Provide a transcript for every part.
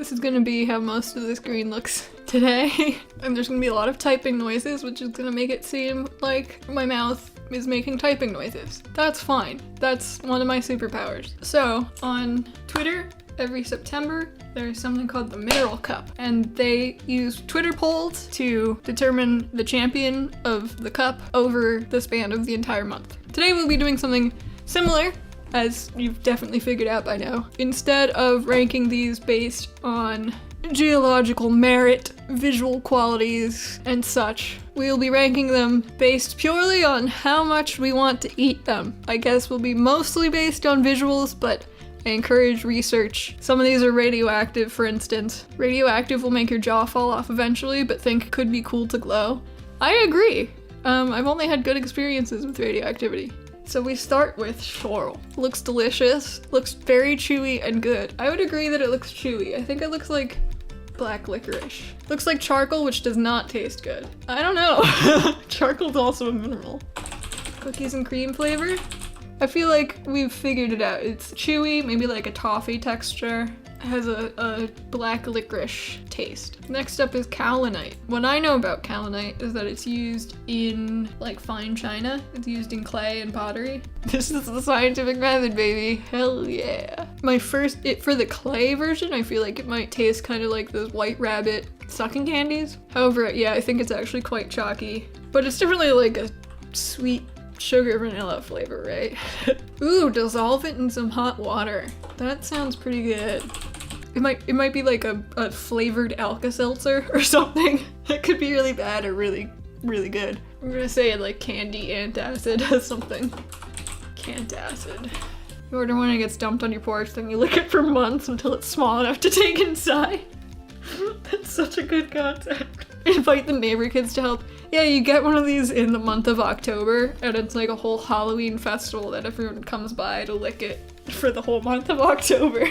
This is gonna be how most of the screen looks today. And there's gonna be a lot of typing noises, which is gonna make it seem like my mouth is making typing noises. That's fine. That's one of my superpowers. So on Twitter, every September, there's something called the Mineral Cup, and they use Twitter polls to determine the champion of the cup over the span of the entire month. Today we'll be doing something similar, as you've definitely figured out by now. Instead of ranking these based on geological merit, visual qualities, and such, we'll be ranking them based purely on how much we want to eat them. I guess we'll be mostly based on visuals, but I encourage research. Some of these are radioactive, for instance. Radioactive will make your jaw fall off eventually, but think could be cool to glow. I agree. I've only had good experiences with radioactivity. So we start with sorrel. Looks delicious, looks very chewy and good. I would agree that it looks chewy. I think it looks like black licorice. Looks like charcoal, which does not taste good. I don't know. Charcoal's also a mineral. Cookies and cream flavor. I feel like we've figured it out. It's chewy, maybe like a toffee texture. It has a black licorice taste. Next up is kaolinite. What I know about kaolinite is that it's used in like fine china. It's used in clay and pottery. This is the scientific method, baby. Hell yeah. For the clay version, I feel like it might taste kind of like those White Rabbit sucking candies. However, yeah, I think it's actually quite chalky. But it's definitely like a sweet sugar vanilla flavor, right? Ooh, dissolve it in some hot water. That sounds pretty good. It might be like a flavored Alka-Seltzer or something. It could be really bad or really, really good. I'm gonna say like candy antacid or something. Cantacid. You order one and it gets dumped on your porch, then you lick it for months until it's small enough to take inside. That's such a good concept. Invite the neighbor kids to help. Yeah, you get one of these in the month of October, and it's like a whole Halloween festival that everyone comes by to lick it for the whole month of October.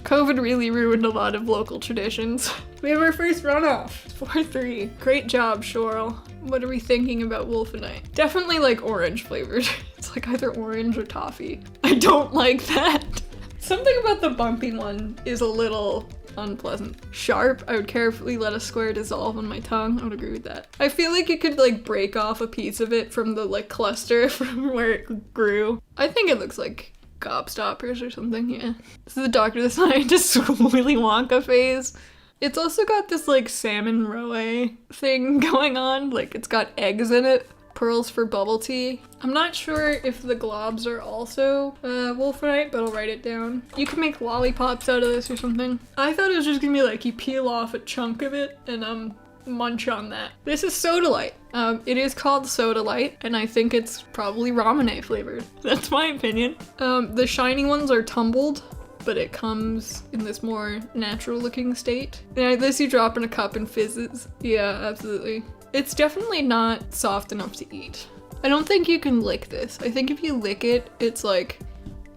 COVID really ruined a lot of local traditions. We have our first runoff. 4-3. Great job, Shorel. What are we thinking about wolfenite? Definitely like orange flavored. It's like either orange or toffee. I don't like that. Something about the bumpy one is a little unpleasant. Sharp, I would carefully let a square dissolve on my tongue. I would agree with that. I feel like you could like break off a piece of it from the like cluster from where it grew. I think it looks like gobstoppers or something, yeah. This is the Dr. the Scientist Willy Wonka phase. It's also got this like salmon roe thing going on. Like it's got eggs in it. Pearls for bubble tea. I'm not sure if the globs are also wolfenite, but I'll write it down. You can make lollipops out of this or something. I thought it was just gonna be like you peel off a chunk of it and munch on that. This is sodalite. It is called sodalite, and I think it's probably ramen flavored. That's my opinion. The shiny ones are tumbled, but it comes in this more natural looking state. Yeah, this you drop in a cup and fizzes. Yeah, absolutely. It's definitely not soft enough to eat. I don't think you can lick this. I think if you lick it, it's like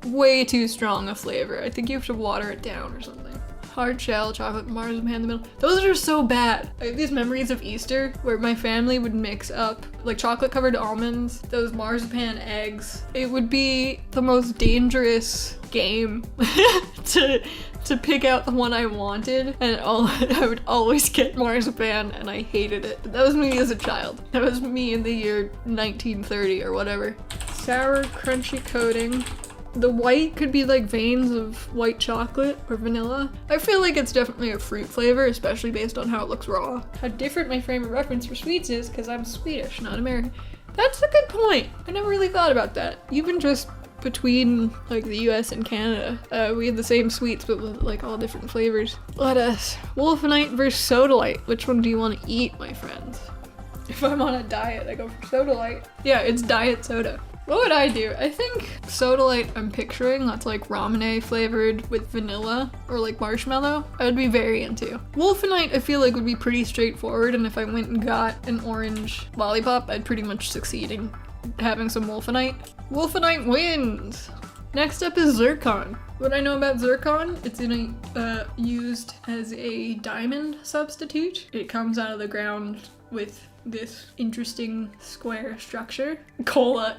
way too strong a flavor. I think you have to water it down or something. Hard shell, chocolate, marzipan in the middle. Those are so bad. I have these memories of Easter where my family would mix up like chocolate covered almonds, those marzipan eggs. It would be the most dangerous game to pick out the one I wanted, and I would always get marzipan, and I hated it. That was me as a child. That was me in the year 1930 or whatever. Sour, crunchy coating. The white could be like veins of white chocolate or vanilla. I feel like it's definitely a fruit flavor, especially based on how it looks raw. How different my frame of reference for sweets is because I'm Swedish, not American. That's a good point. I never really thought about that. Even just between like the US and Canada, we had the same sweets but with like all different flavors. Let us. Wolfenite versus sodalite. Which one do you want to eat, my friends? If I'm on a diet, I go for sodalite. Yeah, it's diet soda. What would I do? I think sodalite I'm picturing that's like ramen flavored with vanilla or like marshmallow, I would be very into. Wolfenite I feel like would be pretty straightforward, and if I went and got an orange lollipop, I'd pretty much succeed in having some wolfenite. Wolfenite wins! Next up is zircon. What I know about zircon, it's used as a diamond substitute. It comes out of the ground with this interesting square structure. Cola,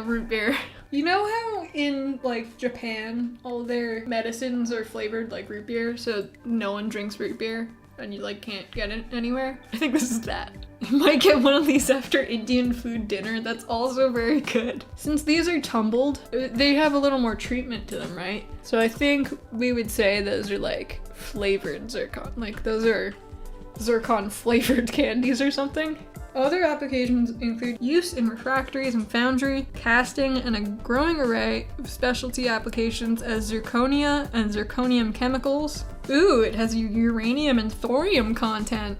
root beer. You know how in like Japan, all their medicines are flavored like root beer, so no one drinks root beer and you like can't get it anywhere? I think this is that. You might get one of these after Indian food dinner. That's also very good. Since these are tumbled, they have a little more treatment to them, right? So I think we would say those are like flavored zircon. Like those are zircon flavored candies or something. Other applications include use in refractories and foundry, casting, and a growing array of specialty applications as zirconia and zirconium chemicals. Ooh, it has uranium and thorium content.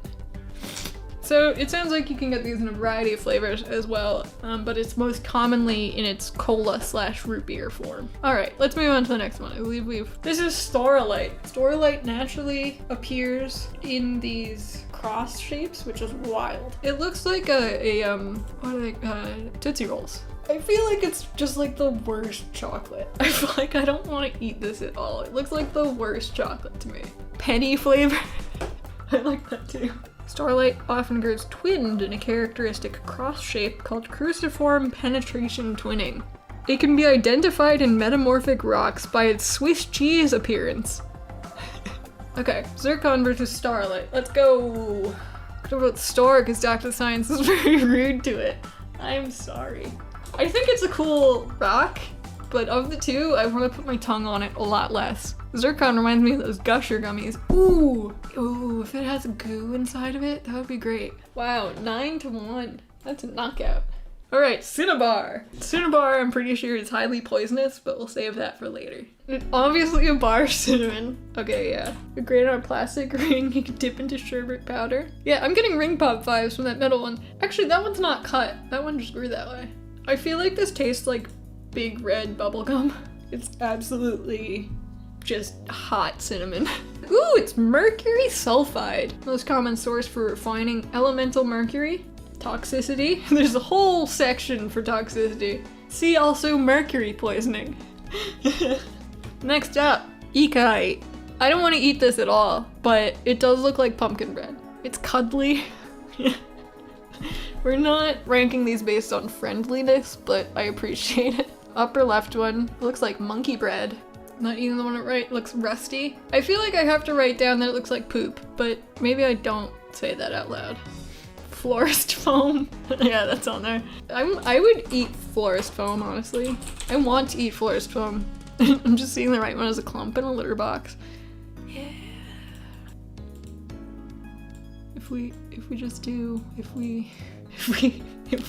So it sounds like you can get these in a variety of flavors as well, but it's most commonly in its cola/root beer form. All right, let's move on to the next one. I believe this is staurolite. Staurolite naturally appears in these cross shapes, which is wild. It looks like what are they, Tootsie Rolls. I feel like it's just like the worst chocolate. I feel like I don't want to eat this at all. It looks like the worst chocolate to me. Penny flavor. I like that too. Staurolite often grows twinned in a characteristic cross shape called cruciform penetration twinning. It can be identified in metamorphic rocks by its Swiss cheese appearance. Okay, zircon versus staurolite. Let's go. Could have wrote star because Dr. Science is very rude to it. I'm sorry. I think it's a cool rock, but of the two, I want to put my tongue on it a lot less. Zircon reminds me of those Gusher gummies. Ooh, if it has goo inside of it, that would be great. Wow, 9-1. That's a knockout. All right, cinnabar. Cinnabar, I'm pretty sure is highly poisonous, but we'll save that for later. Obviously a bar cinnamon. Okay, yeah. A grain on a plastic ring you can dip into sherbet powder. Yeah, I'm getting ring pop vibes from that middle one. Actually, that one's not cut. That one just grew that way. I feel like this tastes like big red bubblegum. It's absolutely just hot cinnamon. Ooh, it's mercury sulfide. Most common source for refining elemental mercury. Toxicity. There's a whole section for toxicity. See also mercury poisoning. Next up, ecite. I don't want to eat this at all, but it does look like pumpkin bread. It's cuddly. We're not ranking these based on friendliness, but I appreciate it. Upper left one looks like monkey bread. Not even the one at right looks rusty. I feel like I have to write down that it looks like poop, but maybe I don't say that out loud. Florist foam. Yeah, that's on there. I would eat florist foam, honestly. I want to eat florist foam. I'm just seeing the right one as a clump in a litter box. Yeah. If we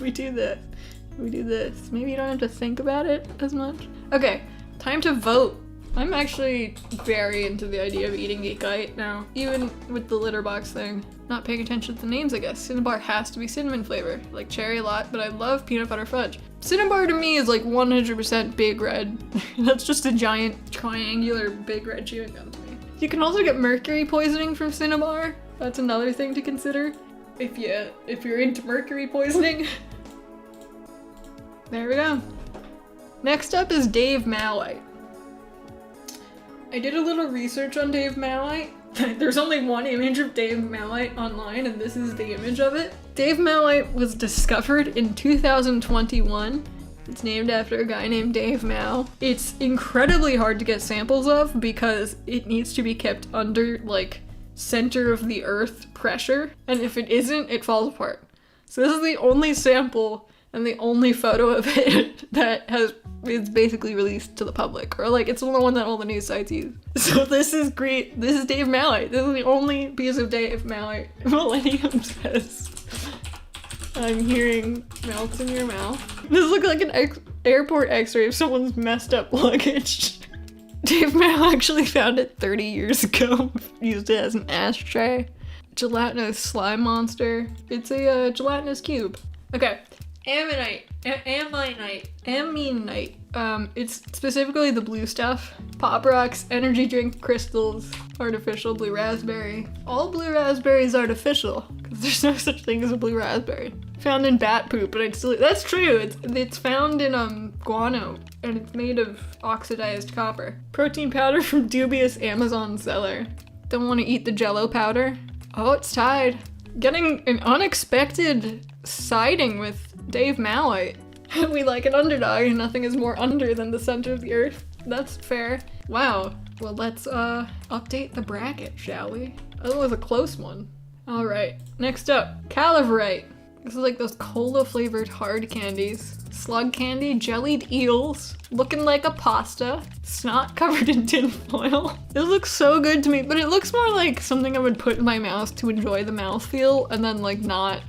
do this, maybe you don't have to think about it as much. Okay, time to vote. I'm actually very into the idea of eating ecite now, even with the litter box thing. Not paying attention to the names, I guess. Cinnabar has to be cinnamon flavor. I like cherry a lot, but I love peanut butter fudge. Cinnabar to me is like 100% Big Red. That's just a giant triangular Big Red chewing gum to me. You can also get mercury poisoning from cinnabar. That's another thing to consider if you're into mercury poisoning. There we go. Next up is Dave Malite. I did a little research on Dave Malite. There's only one image of Dave Malite online, and this is the image of it. Dave Malite was discovered in 2021. It's named after a guy named Dave Mal. It's incredibly hard to get samples of because it needs to be kept under, like, center of the earth pressure, and if it isn't, it falls apart. So this is the only sample and the only photo of it that is basically released to the public, or like it's the one that all the news sites use. So this is great. This is Dave Malite. This is the only piece of Dave Malite Millennium says. I'm hearing mouths in your mouth. This looks like an airport x-ray of someone's messed up luggage. Dave Mal actually found it 30 years ago, used it as an ashtray. Gelatinous slime monster. It's a gelatinous cube. Okay. Ammonite. Ammonite. It's specifically the blue stuff. Pop rocks, energy drink crystals, artificial blue raspberry. All blue raspberry is artificial, because there's no such thing as a blue raspberry. Found in bat poop, but that's true. It's found in guano, and it's made of oxidized copper. Protein powder from dubious Amazon seller. Don't want to eat the Jell-O powder. Oh, it's tied. Getting an unexpected siding with Dave Malite. We like an underdog, and nothing is more under than the center of the earth. That's fair. Wow. Well, let's update the bracket, shall we? That was a close one. All right. Next up, Calaverite. This is like those cola flavored hard candies. Slug candy, jellied eels, looking like a pasta, snot covered in tin foil. This looks so good to me, but it looks more like something I would put in my mouth to enjoy the mouthfeel and then like not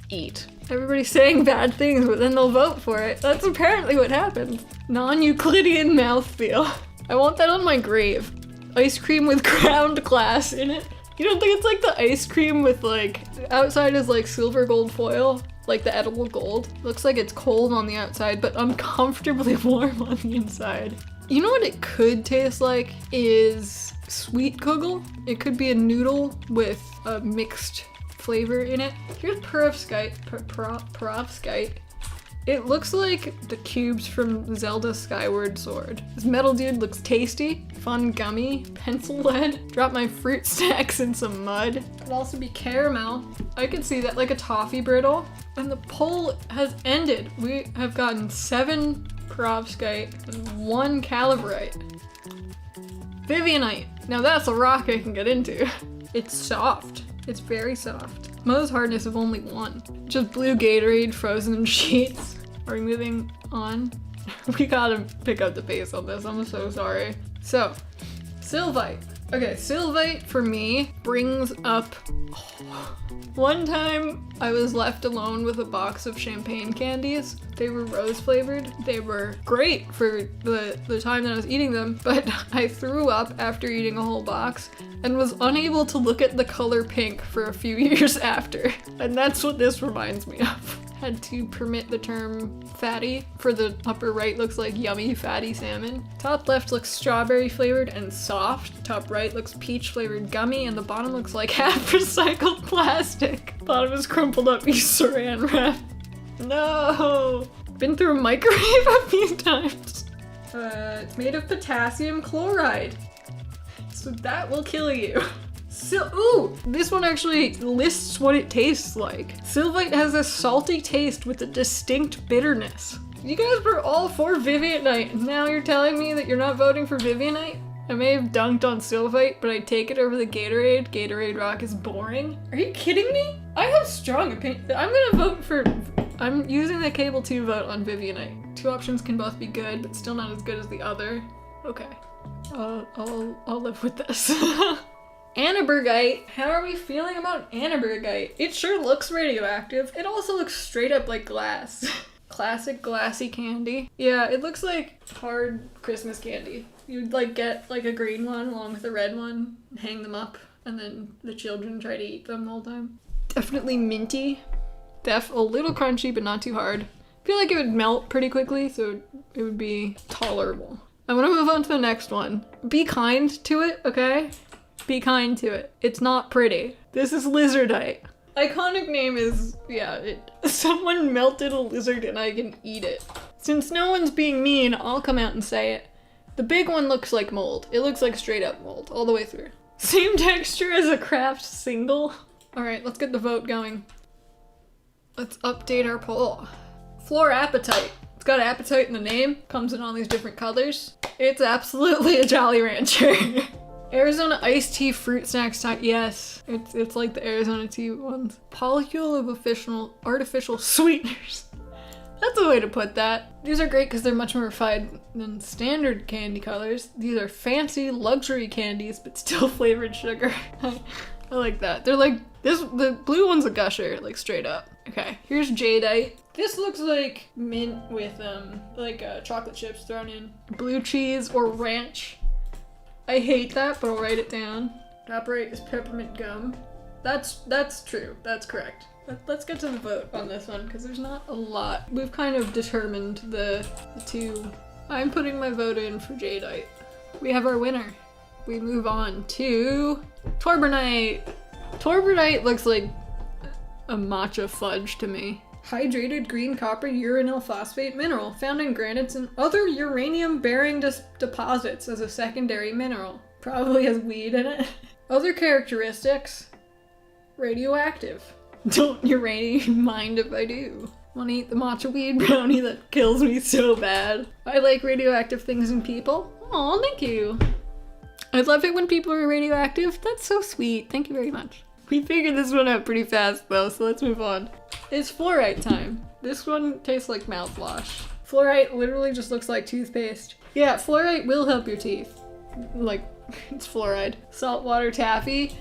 eat. Everybody's saying bad things, but then they'll vote for it. That's apparently what happens. Non-Euclidean mouthfeel. I want that on my grave. Ice cream with ground glass in it. You don't think it's like the ice cream with like, outside is like silver gold foil? Like the edible gold. Looks like it's cold on the outside, but uncomfortably warm on the inside. You know what it could taste like is sweet kugel. It could be a noodle with a mixed flavor in it. Here's perovskite. Perovskite. It looks like the cubes from Zelda Skyward Sword. This metal dude looks tasty, fun gummy, pencil lead. Drop my fruit snacks in some mud. Could also be caramel. I could see that, like a toffee brittle. And the poll has ended. We have gotten 7 perovskite and 1 calaverite. Vivianite. Now that's a rock I can get into. It's soft. It's very soft. Mo's hardness of only 1. Just blue Gatorade frozen in sheets. Are we moving on? We gotta pick up the pace on this. I'm so sorry. So, Sylvite. Okay, Sylvite for me brings up... One time I was left alone with a box of champagne candies. They were rose flavored. They were great for the time that I was eating them, but I threw up after eating a whole box and was unable to look at the color pink for a few years after. And that's what this reminds me of. Had to permit the term fatty, for the upper right looks like yummy fatty salmon. Top left looks strawberry flavored and soft. Top right looks peach flavored gummy, and the bottom looks like half recycled plastic. Bottom is crumpled up saran wrap. No! Been through a microwave a few times. It's made of potassium chloride. So that will kill you. Ooh, this one actually lists what it tastes like. Sylvite has a salty taste with a distinct bitterness. You guys were all for Vivianite, and now you're telling me that you're not voting for Vivianite? I may have dunked on Sylvite, but I take it over the Gatorade. Gatorade Rock is boring. Are you kidding me? I have strong opinion. I'm gonna vote for... I'm using the Cable 2 vote on Vivianite. 2 options can both be good, but still not as good as the other. Okay. I'll live with this. Anabergite. How are we feeling about Anabergite? It sure looks radioactive. It also looks straight up like glass. Classic glassy candy. Yeah, it looks like hard Christmas candy. You'd like get like a green one along with a red one, hang them up, and then the children try to eat them the whole time. Definitely minty. A little crunchy, but not too hard. I feel like it would melt pretty quickly, so it would be tolerable. I'm gonna move on to the next one. Be kind to it, okay? Be kind to it. It's not pretty. This is Lizardite. Iconic name is, yeah, someone melted a lizard and I can eat it. Since no one's being mean, I'll come out and say it. The big one looks like mold. It looks like straight up mold, all the way through. Same texture as a Kraft single. All right, let's get the vote going. Let's update our poll. Floor Appetite. It's got appetite in the name. Comes in all these different colors. It's absolutely a Jolly Rancher. Arizona iced tea fruit snacks time. Yes, it's like the Arizona tea ones. Polycule of artificial sweeteners. That's a way to put that. These are great because they're much more refined than standard candy colors. These are fancy luxury candies, but still flavored sugar. I like that. They're like the blue one's a gusher, like straight up. Okay, here's Jadeite. This looks like mint with chocolate chips thrown in. Blue cheese or ranch. I hate that, but I'll write it down. Top right is peppermint gum. That's true. That's correct. Let's get to the vote on this one, because there's not a lot. We've kind of determined the two. I'm putting my vote in for Jadeite. We have our winner. We move on to Torbernite. Torbernite looks like a matcha fudge to me. Hydrated green copper uranyl phosphate mineral found in granites and other uranium-bearing deposits as a secondary mineral. Probably has weed in it. Other characteristics. Radioactive. Don't uranium mind if I do. Wanna eat the matcha weed brownie that kills me so bad. I like radioactive things in people. Aw, thank you. I love it when people are radioactive. That's so sweet. Thank you very much. We figured this one out pretty fast though, so let's move on. It's fluorite time. This one tastes like mouthwash. Fluorite literally just looks like toothpaste. Yeah, fluorite will help your teeth. Like, it's fluoride. Saltwater taffy,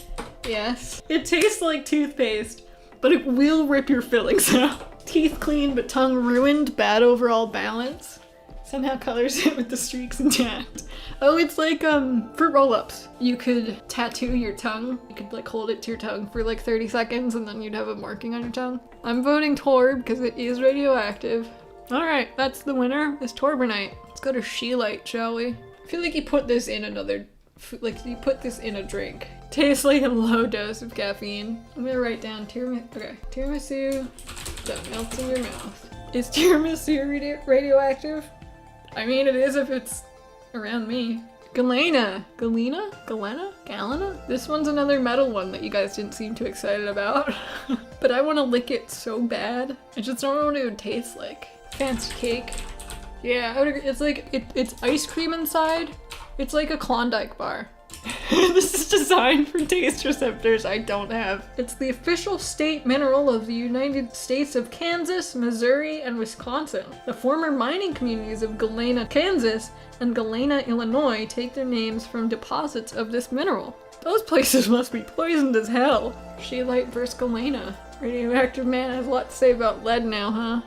yes. It tastes like toothpaste, but it will rip your fillings out. Teeth clean, but tongue ruined, bad overall balance. Somehow colors it with the streaks intact. Oh, it's like, for roll-ups. You could tattoo your tongue. You could like hold it to your tongue for like 30 seconds and then you'd have a marking on your tongue. I'm voting Torb because it is radioactive. All right, that's the winner, is Torbernite. Let's go to Sheelite, shall we? I feel like you put this in another, like you put this in a drink. Tastes like a low dose of caffeine. I'm gonna write down tiramisu that melts in your mouth. Is tiramisu radioactive? I mean, it is if it's around me. Galena. Galena? This one's another metal one that you guys didn't seem too excited about. But I want to lick it so bad. I just don't know what it would taste like. Fancy cake. Yeah, I would agree. It's like, it's ice cream inside. It's like a Klondike bar. This is designed for taste receptors I don't have. It's the official state mineral of the United States of Kansas, Missouri, and Wisconsin. The former mining communities of Galena, Kansas, and Galena, Illinois take their names from deposits of this mineral. Those places must be poisoned as hell. Sheelite versus Galena. Radioactive man has a lot to say about lead now, huh?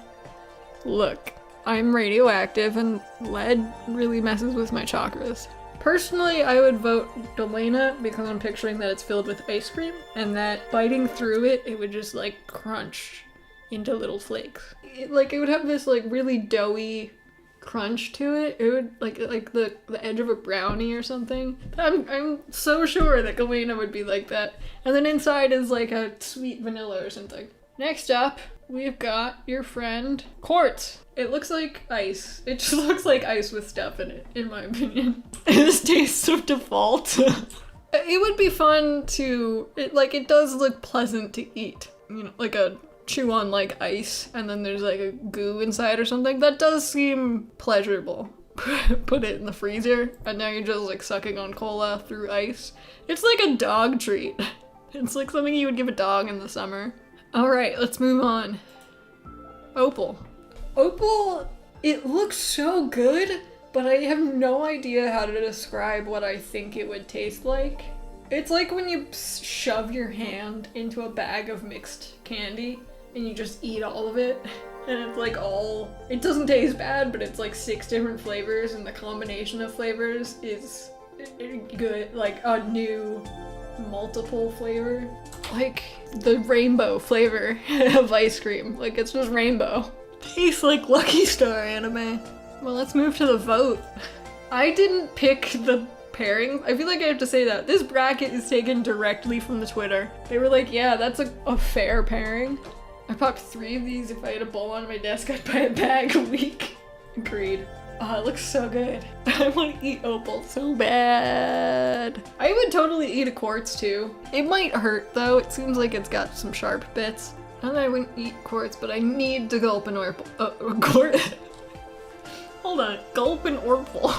Look, I'm radioactive and lead really messes with my chakras. Personally, I would vote Galena because I'm picturing that it's filled with ice cream and that biting through it, it would just like crunch into little flakes. It would have this like really doughy crunch to it. It would like the edge of a brownie or something. I'm so sure that Galena would be like that. And then inside is like a sweet vanilla or something. Next up, we've got your friend Quartz. It looks like ice. It just looks like ice with stuff in it, in my opinion. This tastes of default. It would be fun to, it does look pleasant to eat. You know, like a chew on like ice and then there's like a goo inside or something. That does seem pleasurable. Put it in the freezer and now you're just like sucking on cola through ice. It's like a dog treat. It's like something you would give a dog in the summer. All right, let's move on. Opal. Opal, it looks so good, but I have no idea how to describe what I think it would taste like. It's like when you shove your hand into a bag of mixed candy and you just eat all of it. And it's like it doesn't taste bad, but it's like 6 different flavors and the combination of flavors is good, like a new multiple flavor. Like the rainbow flavor of ice cream. Like it's just rainbow. Tastes like Lucky Star anime. Well, let's move to the vote. I didn't pick the pairing. I feel like I have to say that. This bracket is taken directly from the Twitter. They were like, yeah, that's a fair pairing. I popped 3 of these. If I had a bowl on my desk, I'd buy a bag a week. Agreed. Oh, it looks so good. I want to eat Opal so bad. I would totally eat a Quartz too. It might hurt though. It seems like it's got some sharp bits. Not that I wouldn't eat Quartz, but I need to gulp an Opal. Hold on, gulp an Opal.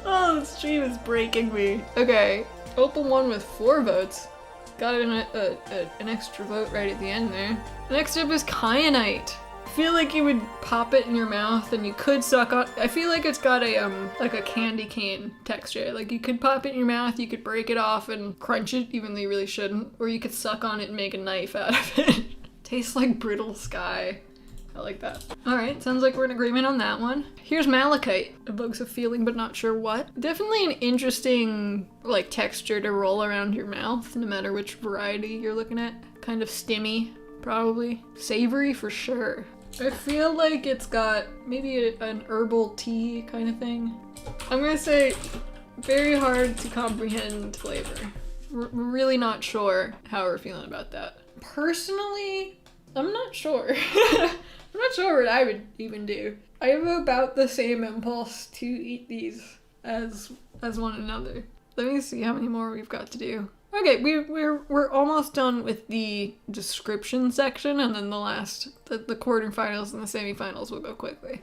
Oh, the stream is breaking me. Okay, Opal won with 4 votes. Got an extra vote right at the end there. Next up is Kyanite. I feel like you would pop it in your mouth and you could suck on. I feel like it's got a like a candy cane texture. Like you could pop it in your mouth, you could break it off and crunch it, even though you really shouldn't. Or you could suck on it and make a knife out of it. Tastes like brittle sky. I like that. Alright, sounds like we're in agreement on that one. Here's malachite. Evokes a feeling but not sure what. Definitely an interesting like texture to roll around your mouth, no matter which variety you're looking at. Kind of stimmy, probably. Savory for sure. I feel like it's got maybe an herbal tea kind of thing. I'm gonna say very hard to comprehend flavor. We're really not sure how we're feeling about that. Personally, I'm not sure. I'm not sure what I would even do. I have about the same impulse to eat these as one another. Let me see how many more we've got to do. Okay, we're almost done with the description section, and then the quarterfinals and the semifinals will go quickly.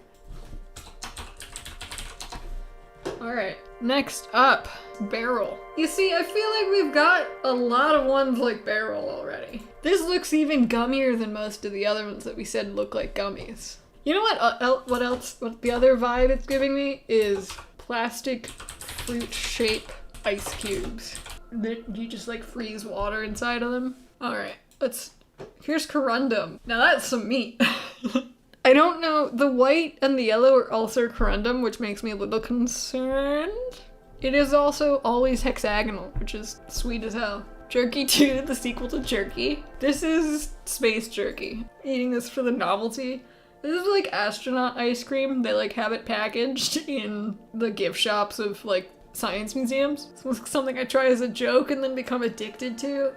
Alright, next up, barrel. You see, I feel like we've got a lot of ones like barrel already. This looks even gummier than most of the other ones that we said look like gummies. You know what else? What the other vibe it's giving me is plastic fruit shape ice cubes. That you just like freeze water inside of them. Alright, here's corundum. Now that's some meat. I don't know, the white and the yellow are also corundum, which makes me a little concerned. It is also always hexagonal, which is sweet as hell. Jerky 2, the sequel to Jerky. This is space jerky. Eating this for the novelty. This is like astronaut ice cream. They like have it packaged in the gift shops of like science museums. It's something I try as a joke and then become addicted to.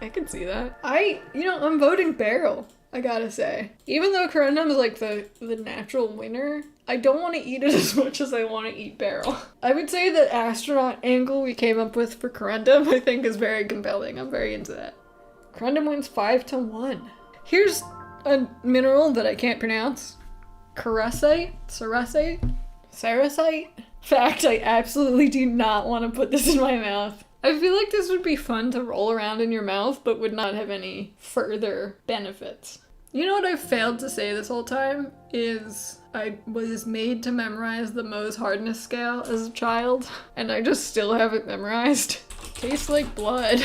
I can see that. I'm voting barrel, I gotta say. Even though corundum is like the natural winner, I don't want to eat it as much as I want to eat barrel. I would say the astronaut angle we came up with for corundum I think is very compelling. I'm very into that. Corundum wins 5-1. Here's a mineral that I can't pronounce. Saracite? Fact, I absolutely do not want to put this in my mouth. I feel like this would be fun to roll around in your mouth, but would not have any further benefits. You know what I've failed to say this whole time is I was made to memorize the Mohs hardness scale as a child, and I just still have it memorized. Tastes like blood.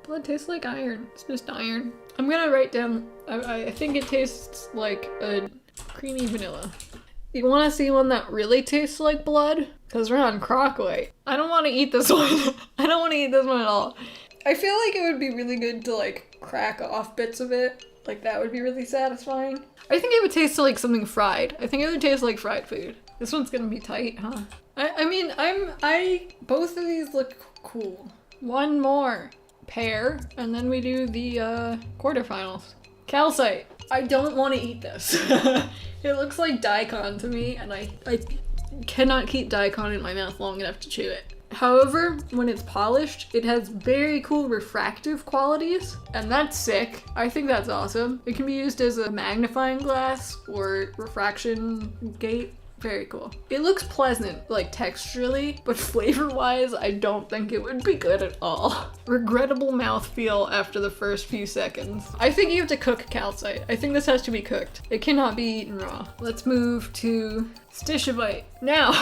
Blood tastes like iron. It's just iron. I'm gonna write down, I think it tastes like a creamy vanilla. You want to see one that really tastes like blood? Because we're on Crockway. I don't want to eat this one. I don't want to eat this one at all. I feel like it would be really good to like crack off bits of it. Like that would be really satisfying. I think it would taste like something fried. I think it would taste like fried food. This one's gonna be tight, huh? Both of these look cool. One more. Pear, and then we do the quarterfinals. Calcite. I don't want to eat this. It looks like daikon to me, and I cannot keep daikon in my mouth long enough to chew it. However, when it's polished, it has very cool refractive qualities, and that's sick. I think that's awesome. It can be used as a magnifying glass or refraction gate. Very cool. It looks pleasant, like texturally, but flavor-wise, I don't think it would be good at all. Regrettable mouthfeel after the first few seconds. I think you have to cook calcite. I think this has to be cooked. It cannot be eaten raw. Let's move to stishovite. Now,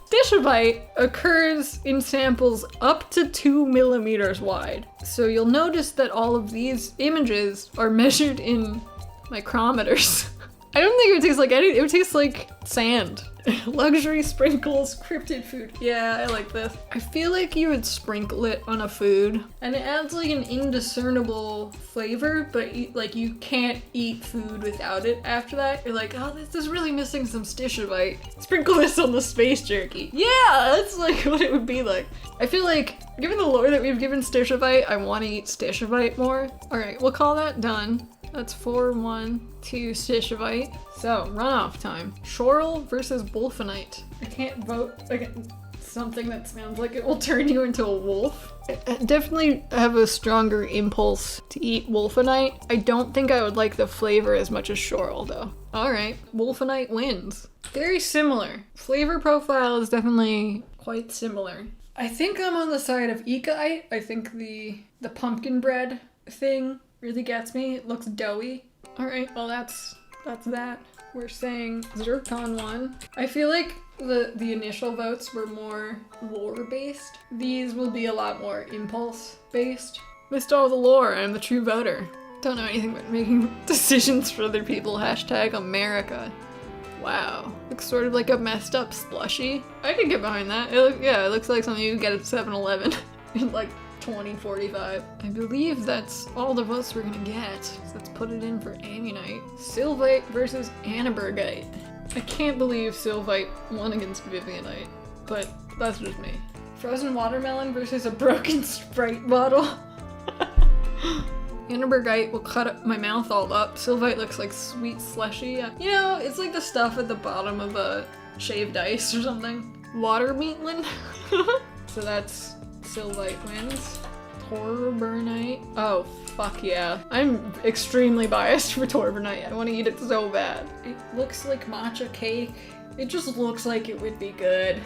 stishovite occurs in samples up to 2 millimeters wide. So you'll notice that all of these images are measured in micrometers. I don't think it would taste like anything. It would taste like sand. Luxury sprinkles, cryptid food. Yeah, I like this. I feel like you would sprinkle it on a food, and it adds like an indiscernible flavor, but like you can't eat food without it after that. You're like, oh, this is really missing some stishovite. Sprinkle this on the space jerky. Yeah, that's like what it would be like. I feel like, given the lore that we've given stishovite, I want to eat stishovite more. All right, we'll call that done. That's 4-1 to stishovite. So, runoff time. Schorl versus wolfenite. I can't vote against something that sounds like it will turn you into a wolf. I definitely have a stronger impulse to eat wolfenite. I don't think I would like the flavor as much as Schorl though. Alright, wolfenite wins. Very similar. Flavor profile is definitely quite similar. I think I'm on the side of Ikaite. I think the pumpkin bread thing really gets me. It looks doughy. Alright, well that's that. We're saying Zircon won. I feel like the initial votes were more lore-based. These will be a lot more impulse-based. Missed all the lore, I'm the true voter. Don't know anything about making decisions for other people. Hashtag America. Wow. Looks sort of like a messed up slushie. I can get behind that. It looks like something you would get at 7-Eleven in like 2045. I believe that's all the votes we're gonna get. So let's put it in for Ammonite. Sylvite versus Annabergite. I can't believe Sylvite won against Vivianite, but that's just me. Frozen watermelon versus a broken Sprite bottle. Annabergite will cut up my mouth all up. Sylvite looks like sweet slushy. You know, it's like the stuff at the bottom of a shaved ice or something. Watermelon. So that's Sylvite wins. Torbernite. Oh, fuck yeah. I'm extremely biased for Torbernite. I want to eat it so bad. It looks like matcha cake. It just looks like it would be good.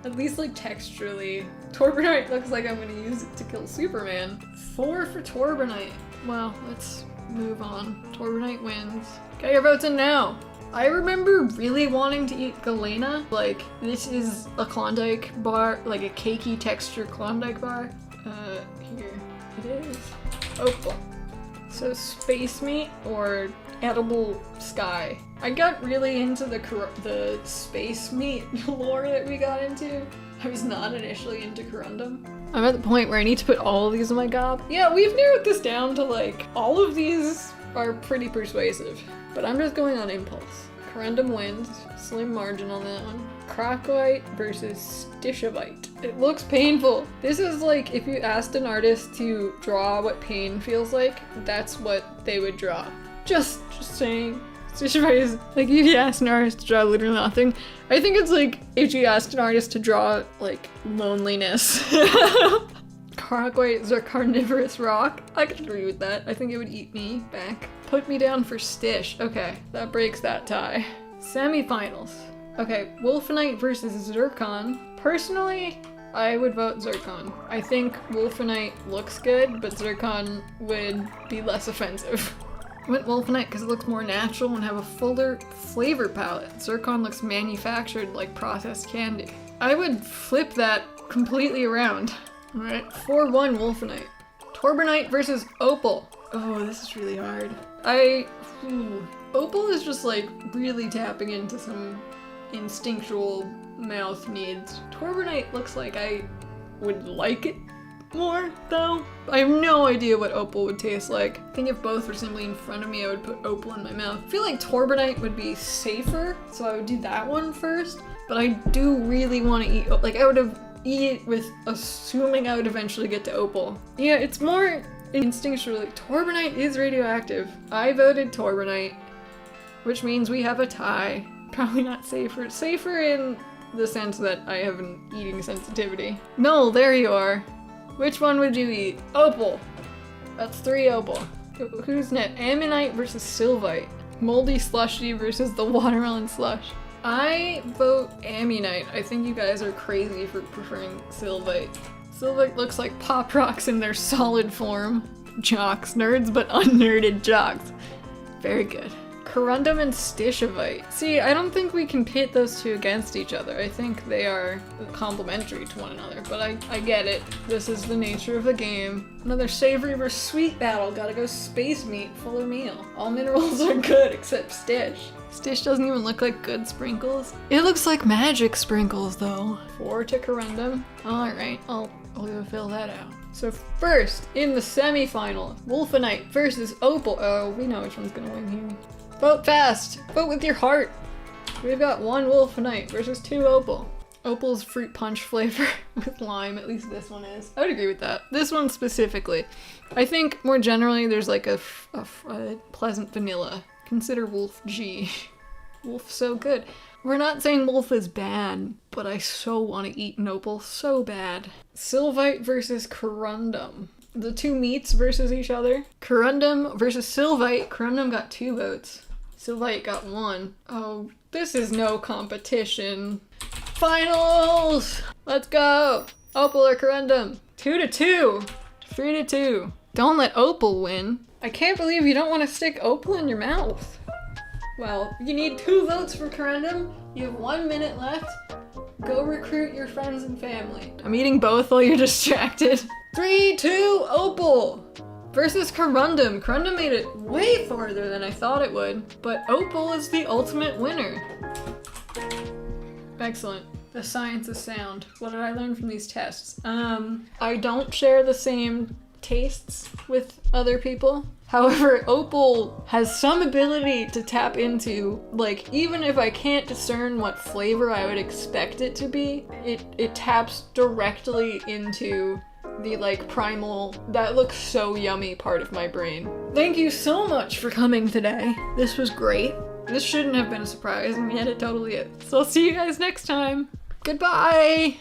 At least like texturally. Torbernite looks like I'm gonna use it to kill Superman. 4 for Torbernite. Well, let's move on. Torbernite wins. Get your votes in now. I remember really wanting to eat Galena. Like, this is a Klondike bar, like a cakey texture Klondike bar. Here it is. Opal. So space meat or edible sky. I got really into the space meat lore that we got into. I was not initially into corundum. I'm at the point where I need to put all of these in my gob. Yeah, we've narrowed this down to like, all of these are pretty persuasive, but I'm just going on impulse. Corundum wins, slim margin on that one. Crocoite versus Stishovite. It looks painful. This is like if you asked an artist to draw what pain feels like, that's what they would draw. Just saying. Stishovite is like if you ask an artist to draw literally nothing. I think it's like if you asked an artist to draw like loneliness. Crocoite is a carnivorous rock. I could agree with that. I think it would eat me back. Put me down for Stish. Okay, that breaks that tie. Semifinals. Okay, Wolfenite versus Zircon. Personally, I would vote Zircon. I think Wolfenite looks good, but Zircon would be less offensive. I went Wolfenite because it looks more natural and have a fuller flavor palette. Zircon looks manufactured like processed candy. I would flip that completely around. Alright, 4-1 Wolfenite. Torbernite versus Opal. Oh, this is really hard. Opal is just like really tapping into some instinctual mouth needs. Torbernite looks like I would like it more, though. I have no idea what Opal would taste like. I think if both were simply in front of me, I would put Opal in my mouth. I feel like Torbernite would be safer, so I would do that one first. But I do really want to eat, like I would have eat it with assuming I would eventually get to Opal. Yeah, it's more instinctually. Torbernite is radioactive. I voted Torbernite, which means we have a tie. Probably not safer. Safer in the sense that I have an eating sensitivity. No, there you are. Which one would you eat? Opal. That's 3 Opal. Who's next? Ammonite versus Sylvite. Moldy slushy versus the watermelon slush. I vote Ammonite. I think you guys are crazy for preferring Sylvite. Sylvite looks like pop rocks in their solid form. Jocks. Nerds, but unnerded jocks. Very good. Corundum and Stishovite. See, I don't think we can pit those two against each other. I think they are complementary to one another, but I get it. This is the nature of the game. Another savory versus sweet battle. Gotta go space meat, fuller meal. All minerals are good except Stish. Stish doesn't even look like good sprinkles. It looks like magic sprinkles though. 4 to Corundum. Alright, I'll go fill that out. So first, in the semifinal, Wolfenite versus Opal. Oh, we know which one's gonna win here. Vote fast! Vote with your heart! We've got 1 Wolfenite versus 2 Opal. Opal's fruit punch flavor with lime, at least this one is. I would agree with that. This one specifically. I think more generally there's like a pleasant vanilla. Consider Wolf G. Wolf so good. We're not saying Wolf is bad, but I so want to eat an Opal so bad. Sylvite versus Corundum. The two meats versus each other. Corundum versus Sylvite. Corundum got 2 votes. Sylvite got 1. Oh, this is no competition. Finals! Let's go! Opal or Corundum? 2-2. 3-2. Don't let Opal win. I can't believe you don't want to stick Opal in your mouth. Well, you need 2 votes for Corundum. You have 1 minute left. Go recruit your friends and family. I'm eating both while you're distracted. 3-2 Opal versus Corundum. Corundum made it way farther than I thought it would, but Opal is the ultimate winner. Excellent. The science is sound. What did I learn from these tests? I don't share the same tastes with other people. However, Opal has some ability to tap into, like, even if I can't discern what flavor I would expect it to be, it taps directly into the, like, primal, that looks so yummy part of my brain. Thank you so much for coming today. This was great. This shouldn't have been a surprise, and yet it totally is. So I'll see you guys next time. Goodbye!